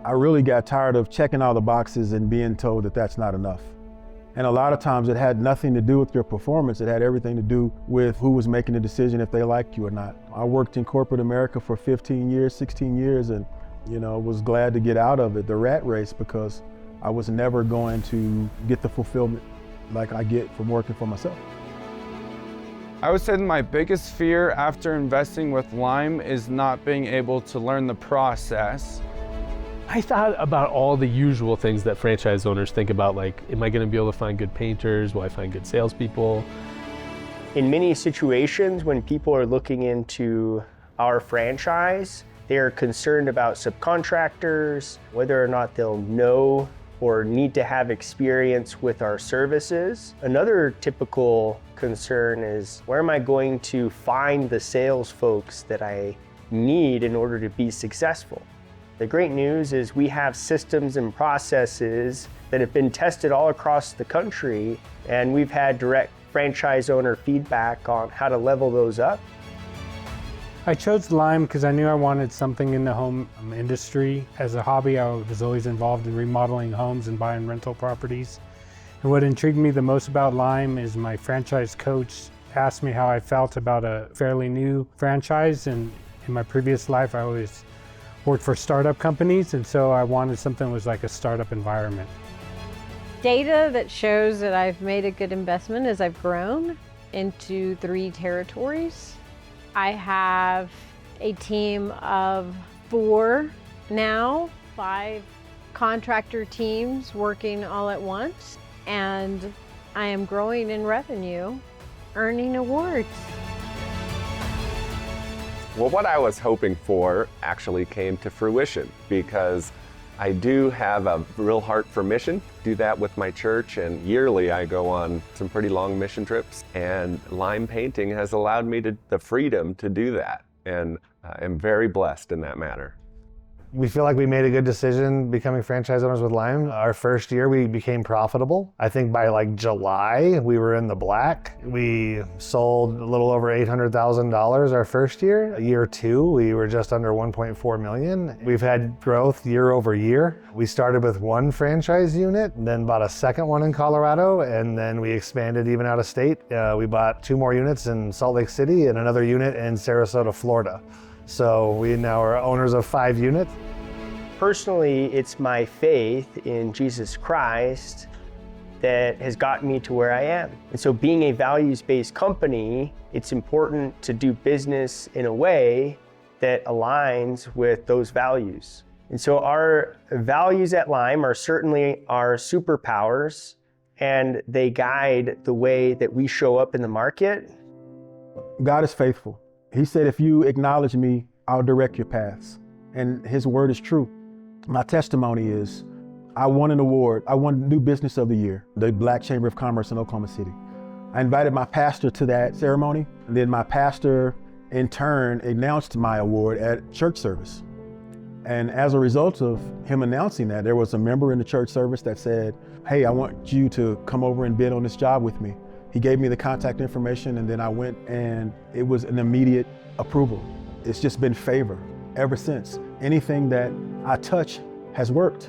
I really got tired of checking all the boxes and being told that that's not enough. And a lot of times it had nothing to do with your performance. It had everything to do with who was making the decision if they liked you or not. I worked in corporate America for 15 years, 16 years, and was glad to get out of it, the rat race, because I was never going to get the fulfillment like I get from working for myself. I would say that my biggest fear after investing with Lime is not being able to learn the process. I thought about all the usual things that franchise owners think about, like, am I going to be able to find good painters? Will I find good salespeople? In many situations, when people are looking into our franchise, they're concerned about subcontractors, whether or not they'll know or need to have experience with our services. Another typical concern is, where am I going to find the sales folks that I need in order to be successful? The great news is we have systems and processes that have been tested all across the country, and we've had direct franchise owner feedback on how to level those up. I chose Lime because I knew I wanted something in the home industry. As a hobby, I was always involved in remodeling homes and buying rental properties. And what intrigued me the most about Lime is my franchise coach asked me how I felt about a fairly new franchise. And in my previous life, I always worked for startup companies, and so I wanted something that was like a startup environment. Data that shows that I've made a good investment as I've grown into 3 territories. I have a team of 4 now, 5 contractor teams working all at once, and I am growing in revenue, earning awards. Well, what I was hoping for actually came to fruition, because I do have a real heart for mission. Do that with my church, and yearly I go on some pretty long mission trips, and Lime painting has allowed me the freedom to do that, and I'm very blessed in that matter. We feel like we made a good decision becoming franchise owners with Lime. Our first year we became profitable. I think by like July we were in the black. We sold a little over $800,000 our first year. Year 2 we were just under 1.4 million. We've had growth year over year. We started with 1 franchise unit, then bought a second one in Colorado, and then we expanded even out of state. We bought 2 more units in Salt Lake City and another unit in Sarasota, Florida. So we now are owners of 5 units. Personally, it's my faith in Jesus Christ that has gotten me to where I am. And so being a values-based company, it's important to do business in a way that aligns with those values. And so our values at Lime are certainly our superpowers, and they guide the way that we show up in the market. God is faithful. He said, if you acknowledge me, I'll direct your paths. And his word is true. My testimony is, I won an award. I won New Business of the Year, the Black Chamber of Commerce in Oklahoma City. I invited my pastor to that ceremony, and then my pastor, in turn, announced my award at church service. And as a result of him announcing that, there was a member in the church service that said, hey, I want you to come over and bid on this job with me. He gave me the contact information, and then I went, and it was an immediate approval. It's just been favor ever since. Anything that I touch has worked.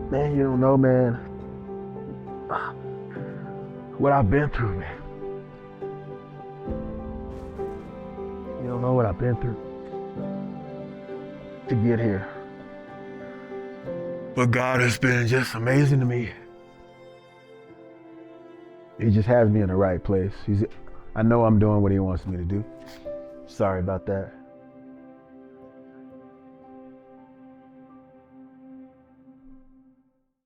Man, you don't know, man, what I've been through, man. You don't know what I've been through to get here. But God has been just amazing to me. He just has me in the right place. I know I'm doing what he wants me to do. Sorry about that.